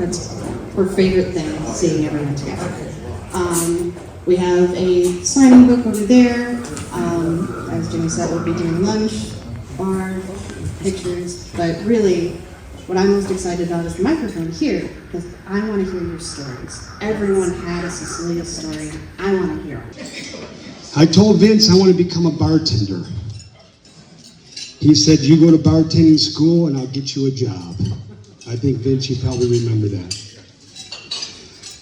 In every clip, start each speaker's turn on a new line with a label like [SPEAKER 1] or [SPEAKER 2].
[SPEAKER 1] That's her favorite thing, seeing everyone together. We have a signing book over there. As Jimmy said, we'll be doing lunch, bar, pictures, but really, what I'm most excited about is the microphone here, because I want to hear your stories. Everyone had a Sicilia story. I want to hear it.
[SPEAKER 2] I told Vince I want to become a bartender. He said, you go to bartending school and I'll get you a job. I think, Vince, you probably remember that.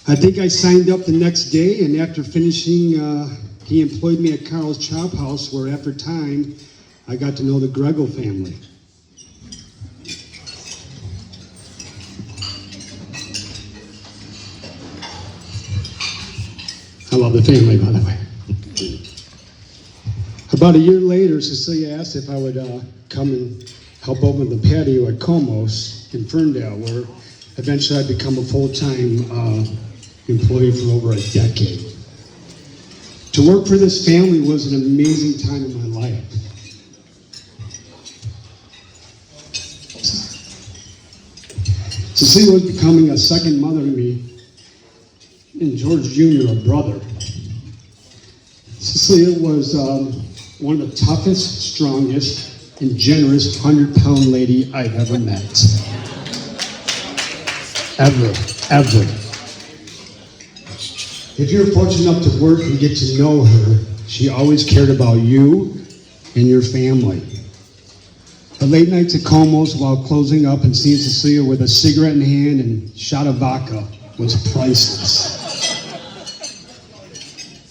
[SPEAKER 2] I think I signed up the next day, and after finishing, he employed me at Carl's Chop House, where after time, I got to know the Grego family. I love the family, by the way. About a year later, Cecilia asked if I would come and help open the patio at Comos in Ferndale, where eventually I'd become a full-time employee for over a decade. To work for this family was an amazing time in my life. Cecilia was becoming a second mother to me, and George Jr. a brother. Cecilia was one of the toughest, strongest, and generous 100-pound lady I've ever met. Ever. If you're fortunate enough to work and get to know her, she always cared about you and your family. The late nights at Como's while closing up and seeing Cecilia with a cigarette in hand and shot of vodka was priceless.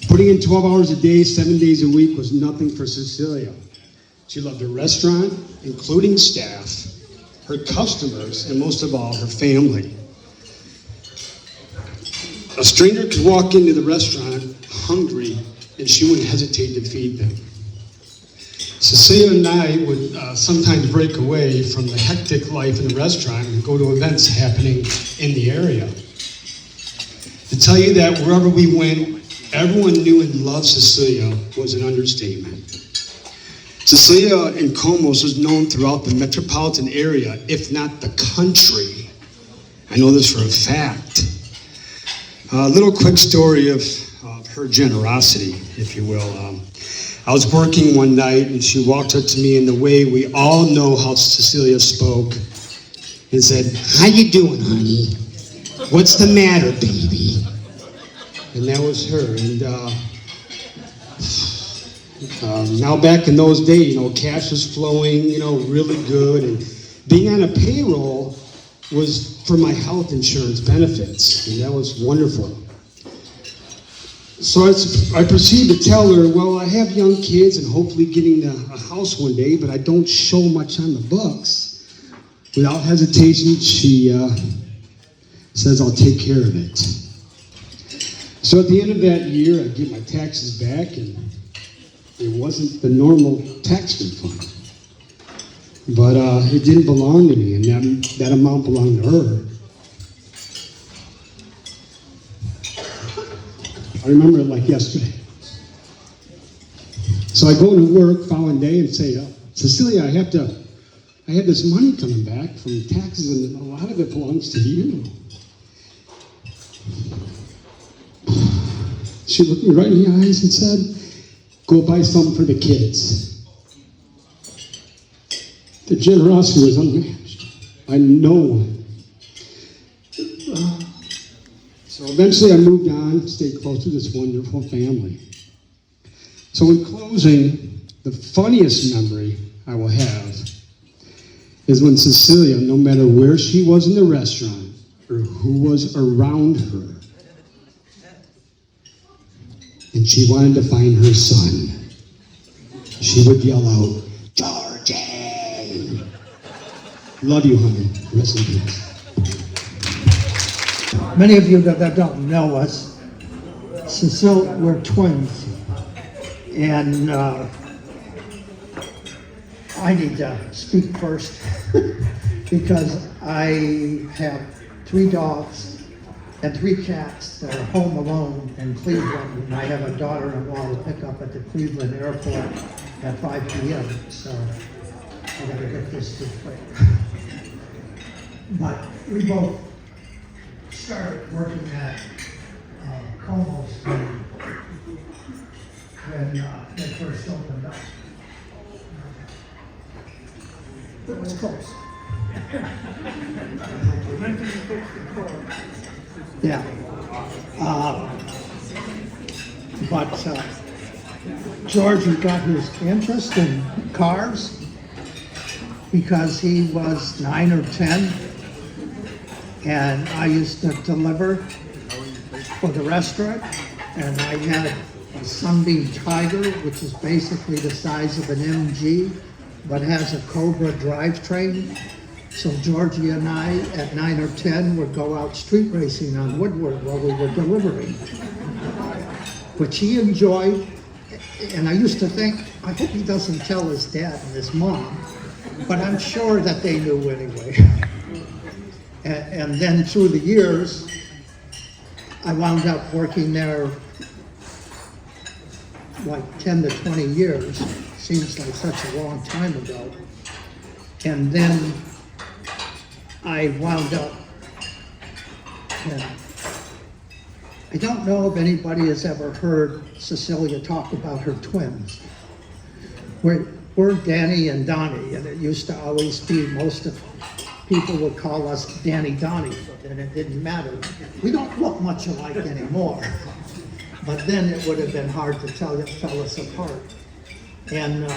[SPEAKER 2] Putting in 12 hours a day, 7 days a week was nothing for Cecilia. She loved her restaurant, including staff, her customers, and most of all, her family. A stranger could walk into the restaurant hungry, and she wouldn't hesitate to feed them. Cecilia and I would sometimes break away from the hectic life in the restaurant and go to events happening in the area. To tell you that wherever we went, everyone knew and loved Cecilia was an understatement. Cecilia in Comos was known throughout the metropolitan area, if not the country. I know this for a fact. A little quick story of her generosity, if you will. I was working one night and she walked up to me in the way we all know how Cecilia spoke and said, "How you doing, honey? What's the matter, baby?" And that was her. And now back in those days, cash was flowing, really good. And being on a payroll was for my health insurance benefits, and that was wonderful. So I proceeded to tell her, well, I have young kids and hopefully getting a house one day, but I don't show much on the books. Without hesitation, she says, I'll take care of it. So at the end of that year, I get my taxes back, and it wasn't the normal tax refund. But it didn't belong to me, and that amount belonged to her. I remember it like yesterday. So I go into work following day and say, Cecilia, I have this money coming back from taxes, and a lot of it belongs to you. She looked me right in the eyes and said, go buy something for the kids. The generosity was unmatched by no one. So eventually I moved on, stayed close to this wonderful family. So in closing, the funniest memory I will have is when Cecilia, no matter where she was in the restaurant or who was around her, and she wanted to find her son, she would yell out, "Georgie!" Love you, honey. Rest in peace.
[SPEAKER 3] Many of you that don't know us, Cecilia, we're twins. And I need to speak first because I have 3 dogs and 3 cats that are home alone in Cleveland, and I have a daughter-in-law to pick up at the Cleveland airport at 5 p.m. So I gotta get this to quick. But we both started working at Como's when they first opened up. It was close. Yeah. But Georgie got his interest in cars because he was 9 or 10, and I used to deliver for the restaurant, and I had a Sunbeam Tiger, which is basically the size of an MG, but has a Cobra drivetrain. So Georgie and I, at 9 or 10, would go out street racing on Woodward while we were delivering, which he enjoyed. And I used to think, I hope he doesn't tell his dad and his mom, but I'm sure that they knew anyway. And then through the years, I wound up working there like 10 to 20 years. Seems like such a long time ago. And then I wound up, I don't know if anybody has ever heard Sicilia talk about her twins. We're Danny and Donnie, and it used to always be, most of people would call us Danny Donnie, and it didn't matter. We don't look much alike anymore, but then it would have been hard to tell us apart. And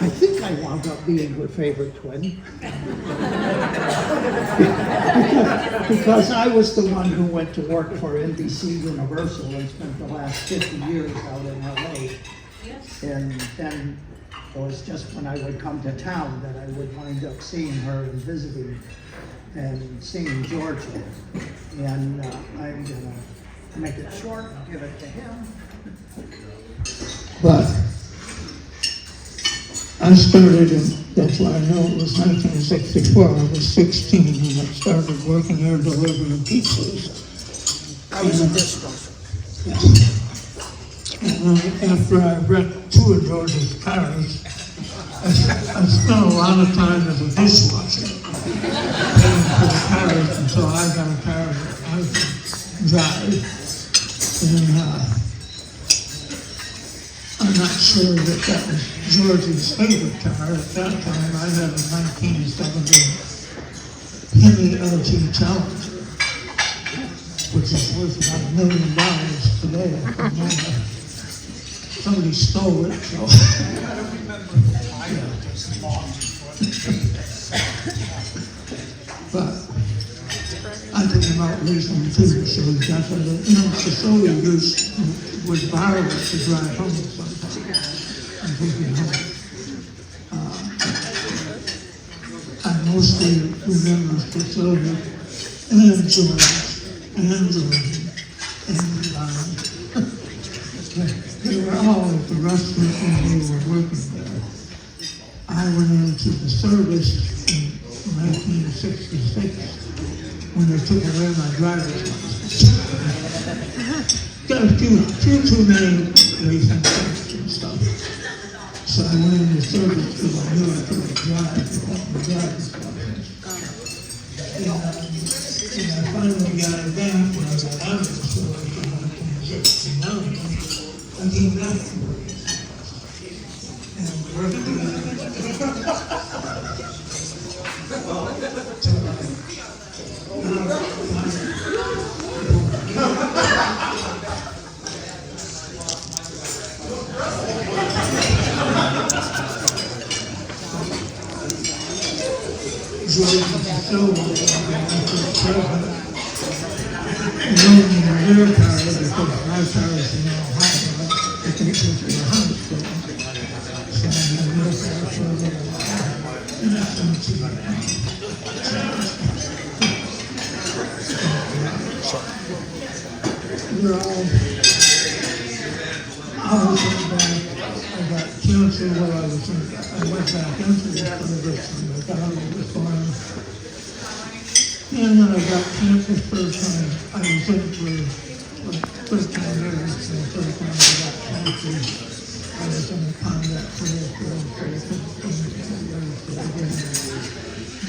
[SPEAKER 3] I think I wound up being her favorite twin. Because I was the one who went to work for NBC Universal and spent the last 50 years out in LA. And then it was just when I would come to town that I would wind up seeing her and visiting and seeing Georgia. And I'm gonna make it short and give it to him.
[SPEAKER 4] But I started that's why I know it was 1964. I was 16 and I started working there delivering pizzas.
[SPEAKER 3] I was a disco.
[SPEAKER 4] And after I wrecked 2 of George's cars, I spent a lot of time as a dishwasher paying for the cars until I got a car that I could drive. And I'm not sure that was George's favorite car. At that time, I had a 1970 Hemi LT Challenger, which is worth about $1 million today. I don't know. Somebody stole it, so. But I think about leasing too, so definitely, Sicilia would borrow it to drive home sometimes. And take it home. I mostly remember Sicilia and George and Georgie and they were all at the restaurant when they were working there. I went into the service in 1966 when they took away my driver's license. Got a few too many racing tests and stuff. So I went into service because I knew I couldn't drive without my driver's license. And I finally got it back when I got out of the service in 1969. I came back to work. And George is so loaning their car because my car is in Ohio. I think it's in the hospital. So I'm going to car for a little while. And that's going to we're all, I was in back. I got cancer while I was in, I went back into the university. I got out of the farm. And then I got cancer first time. I was in for like 13 years. And the first time I got cancer, I was in a combat career for 15 years.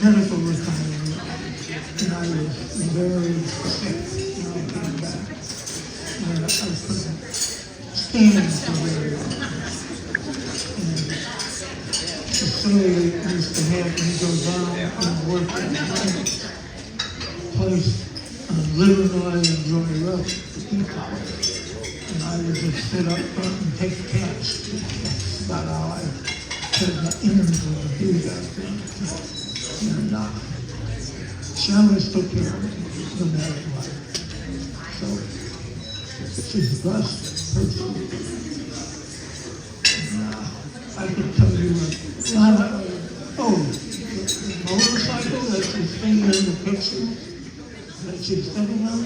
[SPEAKER 4] medical retirement, and I was very sick when I came back. And I couldn't stand for very long. And Sicilia used to have me go down and work at a place on Livernois and Joy Road. And I would just sit up front and take cash. That's about all I had the energy to do that thing. And she always took care of me, no matter what. So she's a blessed person. And, I can tell you a lot of, the motorcycle that she's seen in the picture that she's sitting on,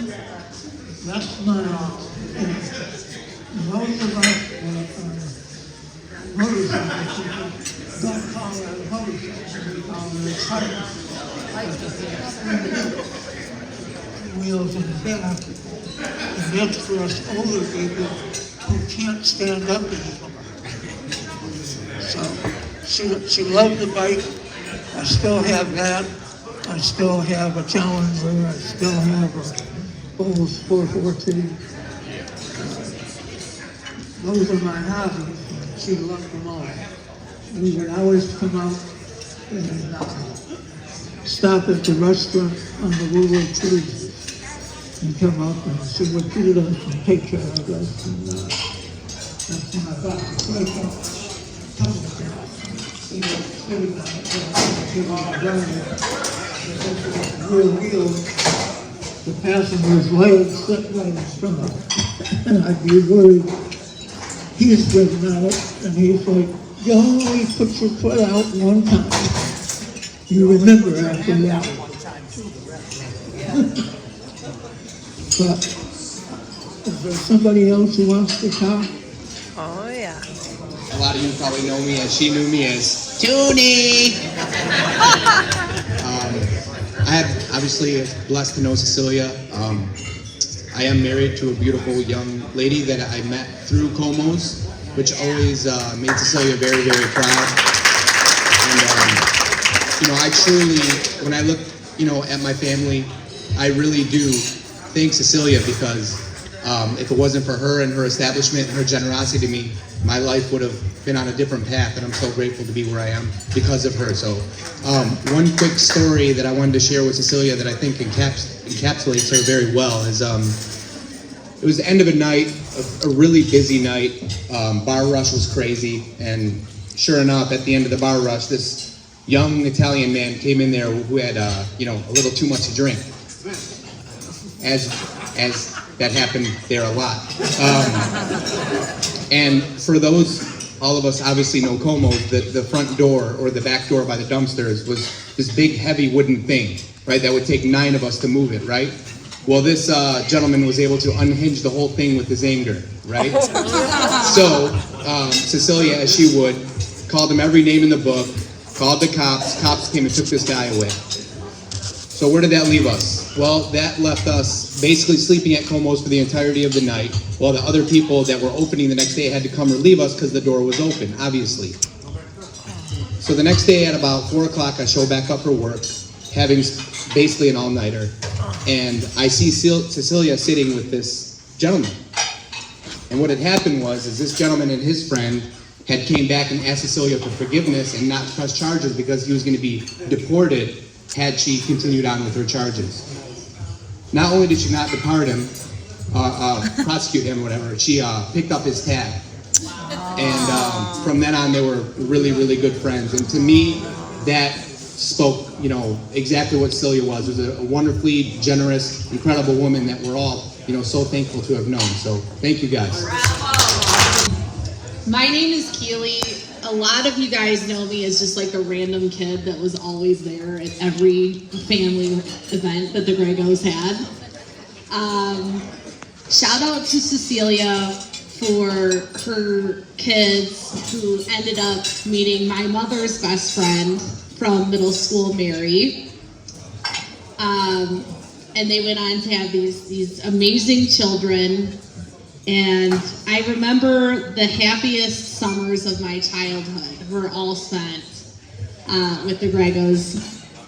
[SPEAKER 4] that's mine. And most of us motorcycle people don't call it a motorcycle, we call it a cycle. Wheels in the back, and that's for us older people who can't stand up anymore. So she loved the bike. I still have that. I still have a Challenger. I still have a Bose 414. Those are my hobbies. She loved them all. We would always come out and stop at the restaurant on the Woodward Tuesdays and come up and she would feed us and take care of us. And that's when I got the break up. She was sitting on it, she was driving. The rear wheel, the passenger's legs set right in front of it. And I'd be worried. He's driven on it, and he's like, you only put your foot out one time. You remember after that. But is there somebody else who wants to talk?
[SPEAKER 5] Oh, yeah.
[SPEAKER 6] A lot of you probably know me as she knew me as Toonie. I have obviously blessed to know Sicilia. I am married to a beautiful young lady that I met through Como's, which always made Sicilia very, very proud. And I truly, when I look, at my family, I really do thank Sicilia because if it wasn't for her and her establishment and her generosity to me, my life would have been on a different path, and I'm so grateful to be where I am because of her. So one quick story that I wanted to share with Sicilia that I think encapsulates her very well is it was the end of a night, a really busy night. Bar rush was crazy, and sure enough, at the end of the bar rush, this young Italian man came in there who had a little too much to drink. As that happened there a lot. And for all of us obviously know Como's, the front door or the back door by the dumpsters was this big heavy wooden thing, right? That would take 9 of us to move it, right? Well, this gentleman was able to unhinge the whole thing with his anger, right? So Sicilia, as she would, called him every name in the book, called the cops. Cops came and took this guy away. So where did that leave us? Well, that left us basically sleeping at Como's for the entirety of the night, while the other people that were opening the next day had to come relieve us because the door was open, obviously. So the next day at about 4 o'clock, I show back up for work, having basically an all-nighter, and I see Sicilia sitting with this gentleman. And what had happened was this gentleman and his friend had came back and asked Sicilia for forgiveness and not press charges because he was going to be deported had she continued on with her charges. Not only did she not prosecute him, whatever, she picked up his tab. And from then on, they were really, really good friends. And to me, that spoke, exactly what Celia was. It was a wonderfully generous, incredible woman that we're all, so thankful to have known. So thank you guys.
[SPEAKER 7] My name is Keely. A lot of you guys know me as just like a random kid that was always there at every family event that the Gregos had. Shout out to Cecilia for her kids who ended up meeting my mother's best friend from middle school, Mary. And they went on to have these amazing children. And I remember the happiest summers of my childhood were all spent with the Gregos.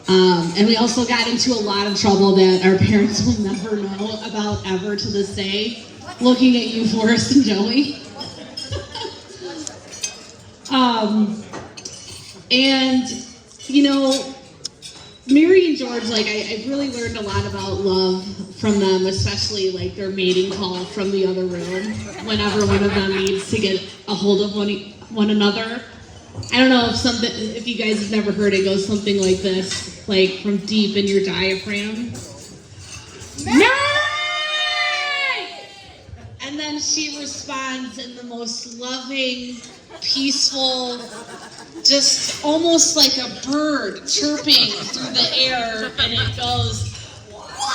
[SPEAKER 7] And we also got into a lot of trouble that our parents will never know about ever to this day. Looking at you, Forrest and Joey. And, you know, Mary and George, like, I've really learned a lot about love from them, especially, like, their mating call from the other room whenever one of them needs to get a hold of one another. I don't know if you guys have never heard it, goes something like this, like, from deep in your diaphragm. Nay! And then she responds in the most loving, peaceful, just almost like a bird chirping through the air, and it goes, "What?"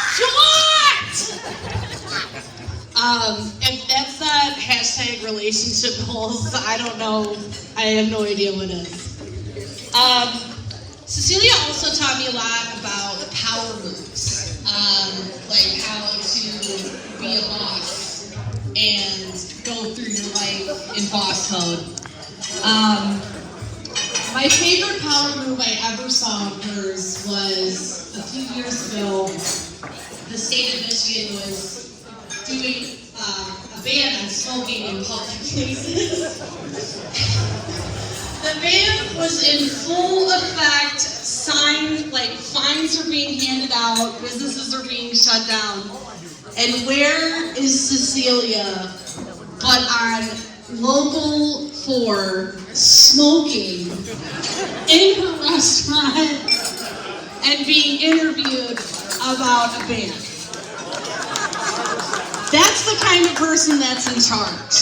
[SPEAKER 7] And that's not hashtag relationship goals. I don't know. I have no idea what it is. Cecilia also taught me a lot about power moves, like how to be a boss and go through your life in boss mode. My favorite power move I ever saw of hers was a few years ago. The state of Michigan was doing a ban on smoking in public places. The ban was in full effect. Fines are being handed out. Businesses are being shut down. And where is Cecilia but on Local 4 smoking in her restaurant and being interviewed about a ban? That's the kind of person that's in charge.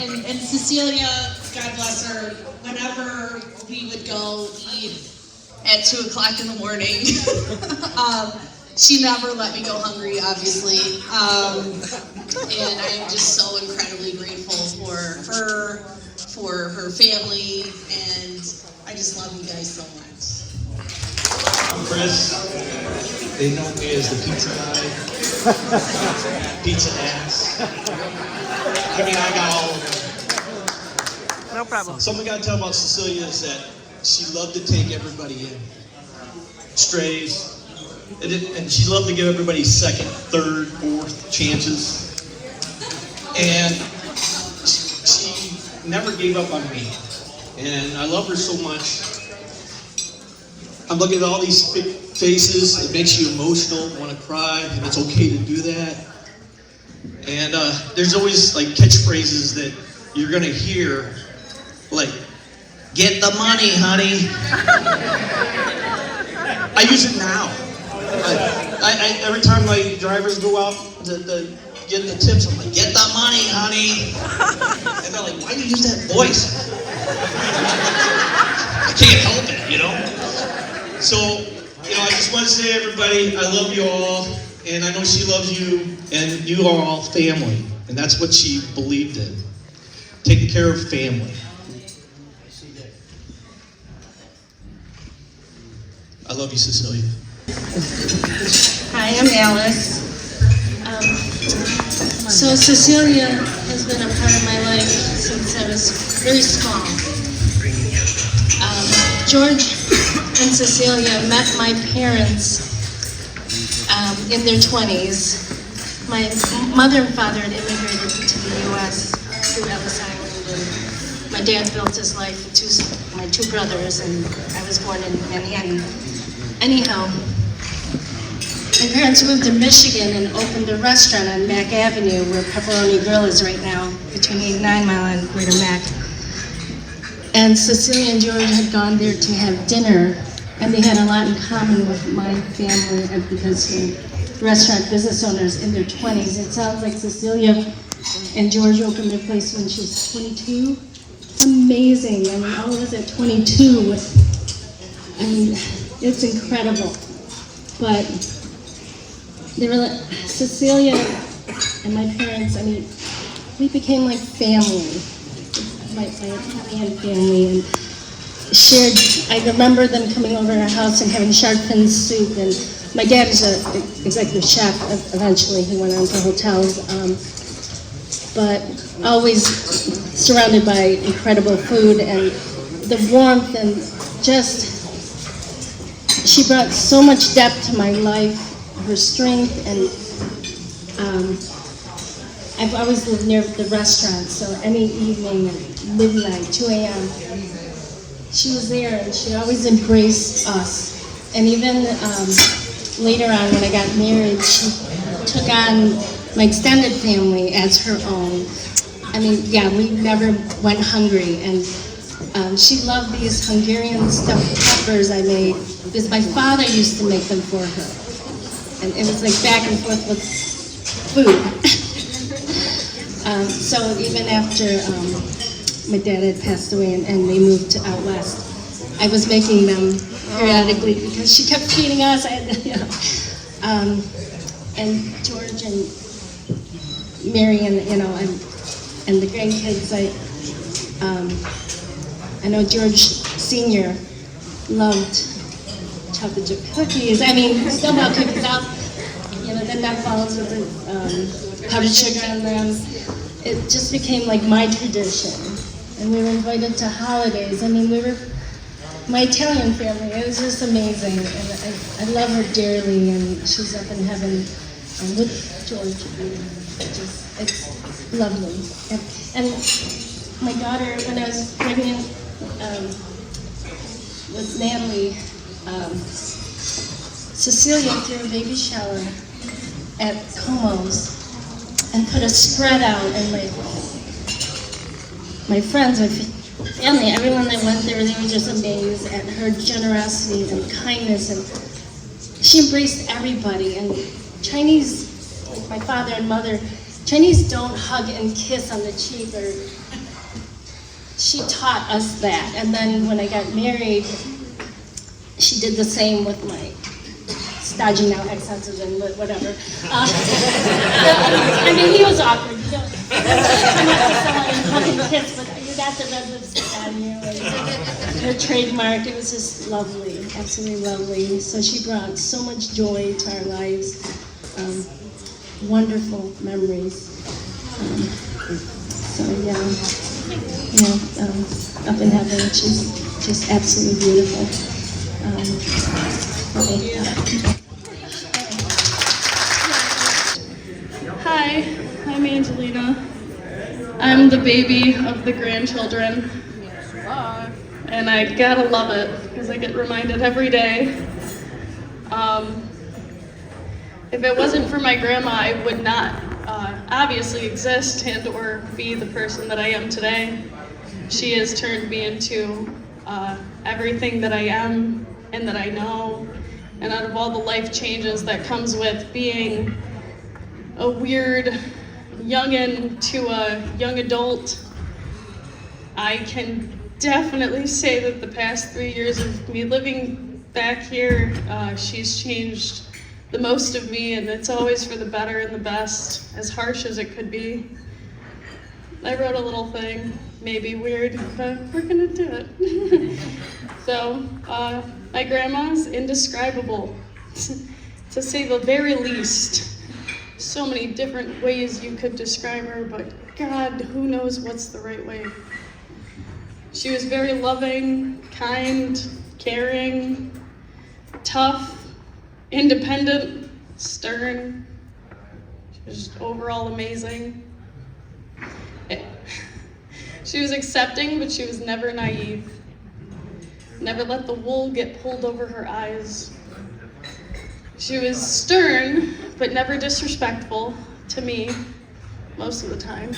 [SPEAKER 7] And Cecilia, God bless her, whenever we would go eat at 2 o'clock in the morning, she never let me go hungry, obviously. And I am just so incredibly grateful for her family, and I just love you guys so much.
[SPEAKER 5] I'm Chris. They know me as the pizza guy, pizza ass. I mean, I got all of them.
[SPEAKER 8] No problem.
[SPEAKER 5] Something I gotta tell about Cecilia is that she loved to take everybody in. Strays. And she loved to give everybody second, third, fourth chances. And she never gave up on me. And I love her so much. I'm looking at all these faces. It makes you emotional, want to cry, and it's okay to do that. And there's always like catchphrases that you're gonna hear, like, "Get the money, honey." I use it now. I every time my drivers go out to get the tips, I'm like, "Get the money, honey." And they're like, "Why do you use that voice?" I can't help it, you know? So, you know, I just want to say, everybody, I love you all, and I know she loves you, and you are all family, and that's what she believed in. Taking care of family. I love you, Cecilia.
[SPEAKER 9] Hi, I'm Alice. So Cecilia has been a part of my life since I was very small. George and Cecilia met my parents in their 20s. My mother and father had immigrated to the U.S. through Ellis Island, and my dad built his life with my two brothers, and I was born in Manhattan. Anyhow, my parents moved to Michigan and opened a restaurant on Mack Avenue, where Pepperoni Grill is right now, between 8 and 9 Mile and Greater Mack. And Cecilia and George had gone there to have dinner, and they had a lot in common with my family because they're restaurant business owners in their 20s. It sounds like Cecilia and George opened their place when she was 22. It's amazing. I mean, all of us at 22. I mean, it's incredible. But Cecilia and my parents, I mean, we became like family. My Italian family, and shared. I remember them coming over to our house and having shark fin soup. And my dad is an executive chef. Eventually, he went on to hotels, but always surrounded by incredible food and the warmth and she brought so much depth to my life, her strength, and I've always lived near the restaurant, so any evening at midnight, 2 a.m., she was there and she always embraced us. And even later on when I got married, she took on my extended family as her own. I mean, yeah, we never went hungry. And she loved these Hungarian stuffed peppers I made because my father used to make them for her. And it was like back and forth with food. So even after my dad had passed away and they moved to out west, I was making them periodically because she kept feeding us. And George and Mary and and the grandkids. I know George Senior loved chocolate chip cookies. I mean, still about cookies out. The nut balls with the powdered sugar on them. It just became like my tradition. And we were invited to holidays. I mean, my Italian family, it was just amazing. And I love her dearly, and she's up in heaven with George. It's lovely. And my daughter, when I was pregnant with Natalie, Cecilia threw a baby shower at Como's and put a spread out, and my friends, my family, everyone that went there, they were just amazed at her generosity and kindness, and she embraced everybody. And Chinese, like my father and mother, Chinese don't hug and kiss on the cheek, or she taught us that. And then when I got married, she did the same with my stodgy now ex-husband, but whatever. I mean, he was awkward. You don't come up to someone and hug and kiss, but you got the red lipstick on you, and her trademark. It was just lovely, absolutely lovely. So she brought so much joy to our lives, wonderful memories. So up in heaven, she's just absolutely beautiful.
[SPEAKER 10] Hi, I'm Angelina. I'm the baby of the grandchildren. And I gotta love it because I get reminded every day. If it wasn't for my grandma, I would not obviously exist and or be the person that I am today. She has turned me into everything that I am and that I know. And out of all the life changes that comes with being a weird youngin' to a young adult, I can definitely say that the past 3 years of me living back here, she's changed the most of me, and it's always for the better and the best, as harsh as it could be. I wrote a little thing, maybe weird, but we're gonna do it. So, my grandma's indescribable, to say the very least. So many different ways you could describe her, but God, who knows what's the right way. She was very loving, kind, caring, tough, independent, stern. She was just overall amazing. She was accepting, but she was never naive. Never let the wool get pulled over her eyes. She was stern, but never disrespectful to me, most of the time.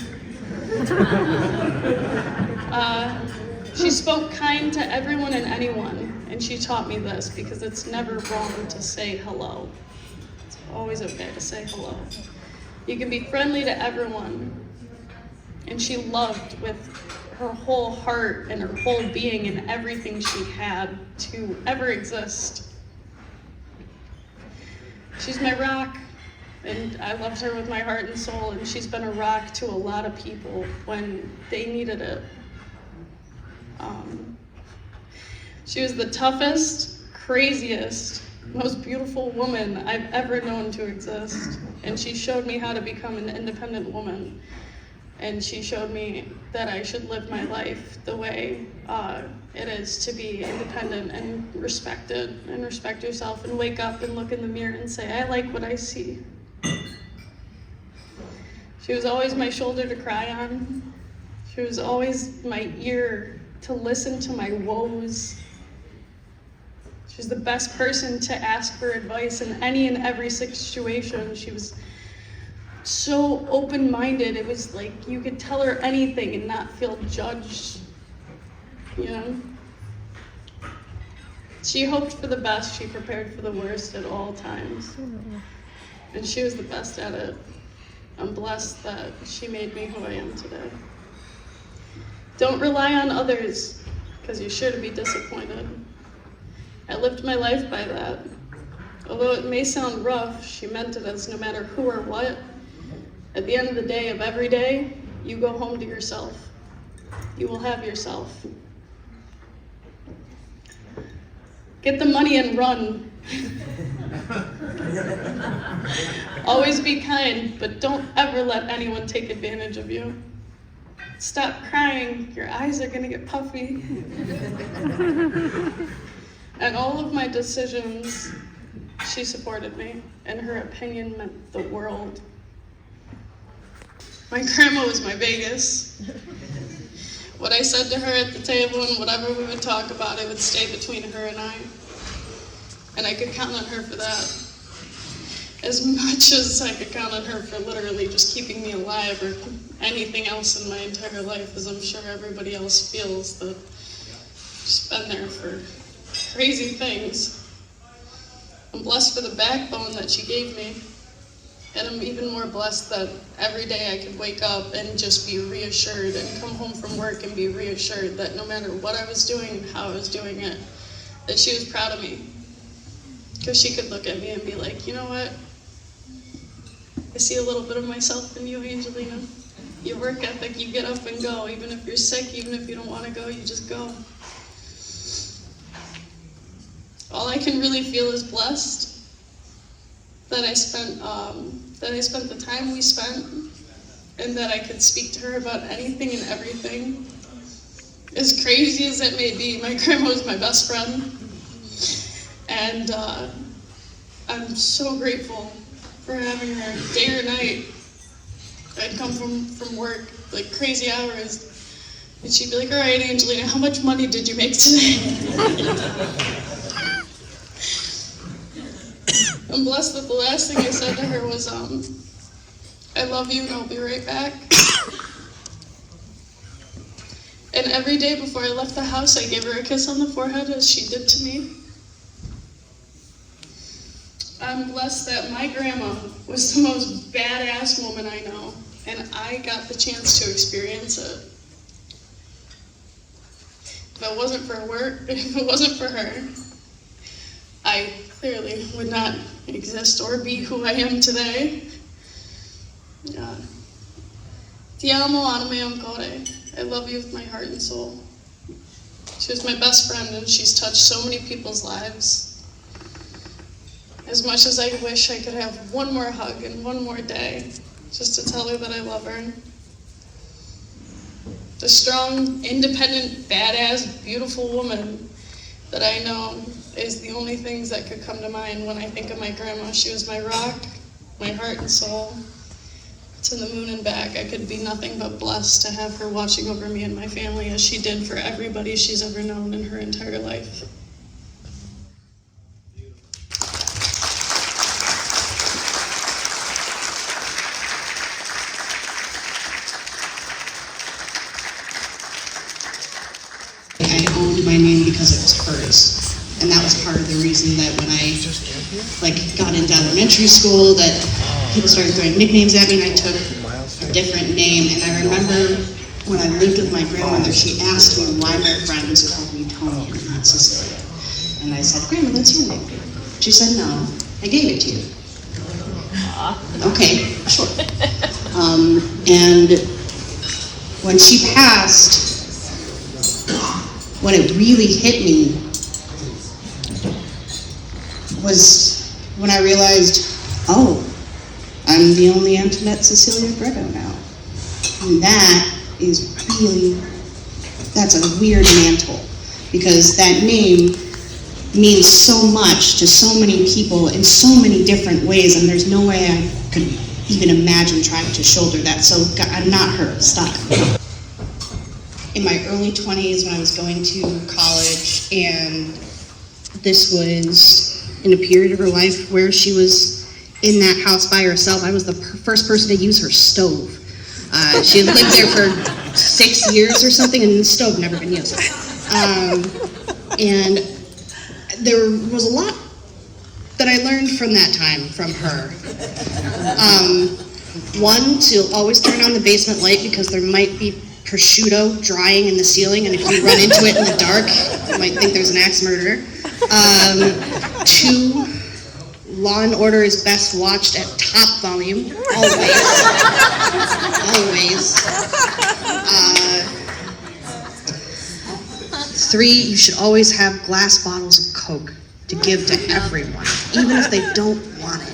[SPEAKER 10] She spoke kind to everyone and anyone, and she taught me this because it's never wrong to say hello. It's always okay to say hello. You can be friendly to everyone, and she loved with her whole heart and her whole being and everything she had to ever exist. She's my rock, and I loved her with my heart and soul, and she's been a rock to a lot of people when they needed it. She was the toughest, craziest, most beautiful woman I've ever known to exist, and she showed me how to become an independent woman. and she showed me that I should live my life the way it is to be independent and respected and respect yourself and wake up and look in the mirror and say, I like what I see. She was always my shoulder to cry on. She was always my ear to listen to my woes. She was the best person to ask for advice in any and every situation. She was so open-minded. It was like you could tell her anything and not feel judged, you know? She hoped for the best. She prepared for the worst at all times. And she was the best at it. I'm blessed that she made me who I am today. Don't rely on others, because you're sure to be disappointed. I lived my life by that. Although it may sound rough, she meant it as no matter who or what, at the end of the day of every day, you go home to yourself. You will have yourself. Get the money and run. Always be kind, but don't ever let anyone take advantage of you. Stop crying, your eyes are gonna get puffy. And all of my decisions, she supported me, and her opinion meant the world. My grandma was my Vegas. What I said to her at the table and whatever we would talk about, it would stay between her and I. And I could count on her for that. As much as I could count on her for literally just keeping me alive or anything else in my entire life, as I'm sure everybody else feels that she's been there for crazy things. I'm blessed for the backbone that she gave me. And I'm even more blessed that every day I could wake up and just be reassured and come home from work and be reassured that no matter what I was doing and how I was doing it, that she was proud of me. Because she could look at me and be like, you know what? I see a little bit of myself in you, Angelina. Your work ethic, you get up and go. Even if you're sick, even if you don't want to go, you just go. All I can really feel is blessed that I spent the time we spent, and that I could speak to her about anything and everything. As crazy as it may be, my grandma was my best friend, and I'm so grateful for having her day or night. I'd come from work, like crazy hours, and she'd be like, all right, Angelina, how much money did you make today? I'm blessed that the last thing I said to her was, I love you and I'll be right back. And every day before I left the house, I gave her a kiss on the forehead as she did to me. I'm blessed that my grandma was the most badass woman I know, and I got the chance to experience it. If it wasn't for if it wasn't for her, I clearly would not exist or be who I am today. Ti amo anime ancora. I love you with my heart and soul. She was my best friend, and she's touched so many people's lives. As much as I wish I could have one more hug and one more day, just to tell her that I love her. The strong, independent, badass, beautiful woman that I know is the only things that could come to mind when I think of my grandma. She was my rock, my heart and soul. To the moon and back. I could be nothing but blessed to have her watching over me and my family as she did for everybody she's ever known in her entire life.
[SPEAKER 1] I owned my name because it was hers. And that was part of the reason that when I got into elementary school, that people started throwing nicknames at me, and I took a different name. And I remember when I lived with my grandmother, she asked me why my friends called me Tony and not Cecilia. And I said, Grandma, that's your name. She said, no, I gave it to you. Okay, sure. And when she passed, when it really hit me was when I realized, oh, I'm the only Antoinette Cecilia Grego now. And that is really, that's a weird mantle, because that name means so much to so many people in so many different ways, and there's no way I could even imagine trying to shoulder that. So I'm not her, stop. In my early 20s when I was going to college, and this was in a period of her life where she was in that house by herself. I was the first person to use her stove. She had lived there for 6 years or something, and the stove had never been used. And there was a lot that I learned from that time from her. One, to always turn on the basement light because there might be prosciutto drying in the ceiling, and if you run into it in the dark, you might think there's an axe murderer. Two, Law and Order is best watched at top volume, always. Always. Three, you should always have glass bottles of Coke to give to everyone, even if they don't want it.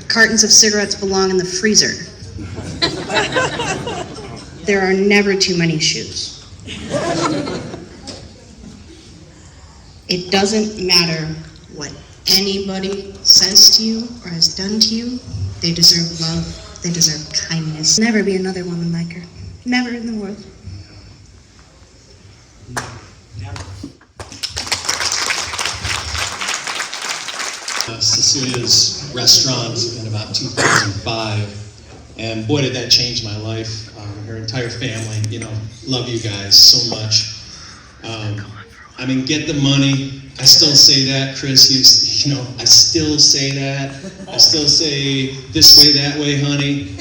[SPEAKER 1] Cartons of cigarettes belong in the freezer. There are never too many shoes. It doesn't matter what anybody says to you or has done to you. They deserve love. They deserve kindness. Never be another woman like her. Never in the world.
[SPEAKER 5] Cecilia's restaurant in about 2005, and boy did that change my life. Her entire family, love you guys so much. I mean, get the money. I still say that, Chris. I still say that. I still say this way, that way, honey.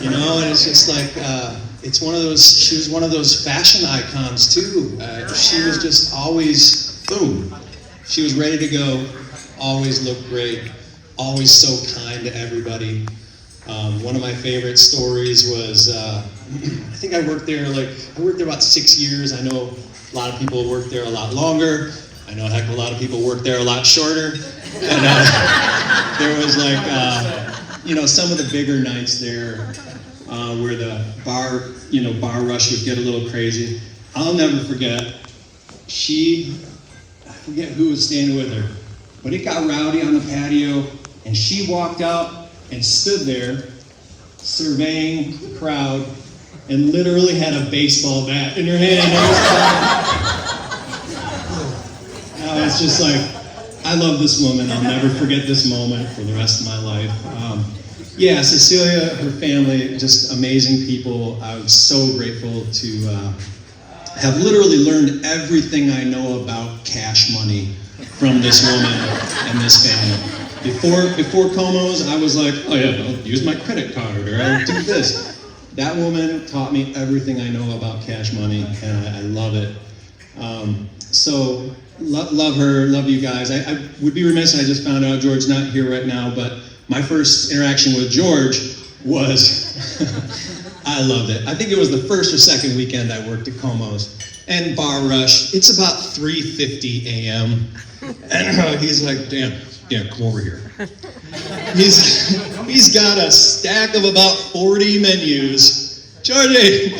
[SPEAKER 5] And it's just like it's one of those. She was one of those fashion icons too. She was just always boom. She was ready to go. Always looked great, always so kind to everybody. One of my favorite stories was, I think I worked there about 6 years. I know a lot of people work there a lot longer. I know a heck of a lot of people work there a lot shorter. And there was some of the bigger nights there where the bar rush would get a little crazy. I'll never forget, I forget who was standing with her, but it got rowdy on the patio, and she walked out and stood there surveying the crowd and literally had a baseball bat in her hand. It's just like, I love this woman. I'll never forget this moment for the rest of my life. Cecilia, her family, just amazing people. I was so grateful to have literally learned everything I know about cash money from this woman and this family. Before Como's, I was like, oh yeah, I'll use my credit card or I'll do this. That woman taught me everything I know about cash money, and I love it. Love her, love you guys. I would be remiss, I just found out George's not here right now, but my first interaction with George was, I loved it. I think it was the first or second weekend I worked at Como's. And bar rush, it's about 3:50 a.m. And he's like, Dan, come over here. He's got a stack of about 40 menus. Georgie!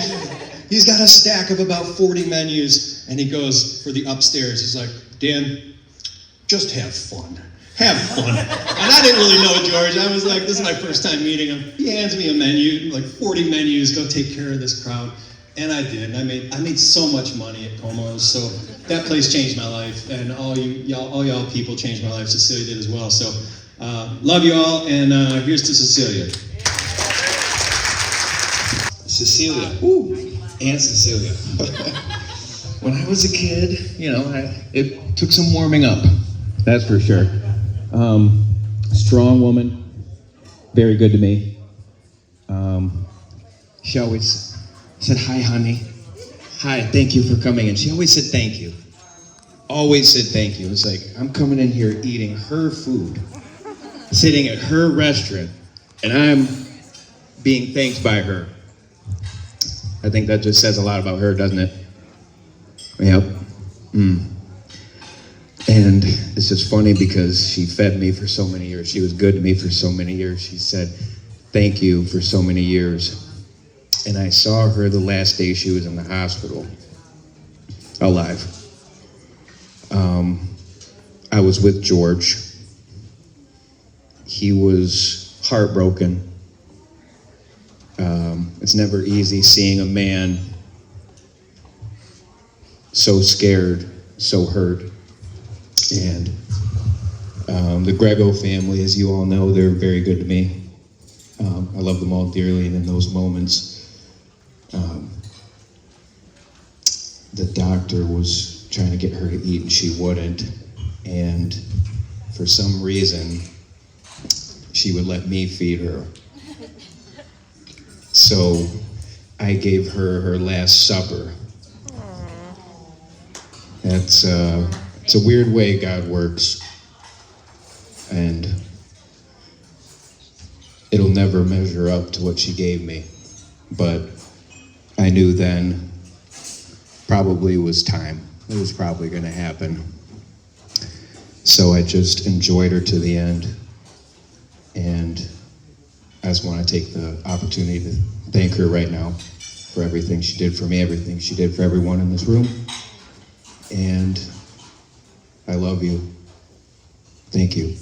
[SPEAKER 5] He's got a stack of about 40 menus, and he goes for the upstairs. He's like, Dan, just have fun. Have fun. And I didn't really know George. I was like, this is my first time meeting him. He hands me a menu, like 40 menus, go take care of this crowd. And I did. I made so much money at Como's. So that place changed my life, and all y'all people changed my life. Cecilia did as well. So love you all, and here's to Cecilia. Cecilia. Ooh. Aunt Cecilia. When I was a kid, it took some warming up. That's for sure. Strong woman, very good to me. She always said, hi, honey. Hi, thank you for coming. And she always said thank you. Always said thank you. It's like, I'm coming in here eating her food, sitting at her restaurant, and I'm being thanked by her. I think that just says a lot about her, doesn't it? Yep.
[SPEAKER 6] And this is funny because she fed me for so many years. She was good to me for so many years. She said, thank you for so many years. And I saw her the last day she was in the hospital, alive. I was with George. He was heartbroken. It's never easy seeing a man so scared, so hurt. And the Grego family, as you all know, they're very good to me. I love them all dearly, and in those moments, the doctor was trying to get her to eat and she wouldn't. And for some reason, she would let me feed her. So I gave her her last supper. It's a weird way God works, and it'll never measure up to what she gave me. But I knew then probably was time. It was probably going to happen. So I just enjoyed her to the end, and I just want to take the opportunity to thank her right now for everything she did for me, everything she did for everyone in this room. And I love you. Thank you.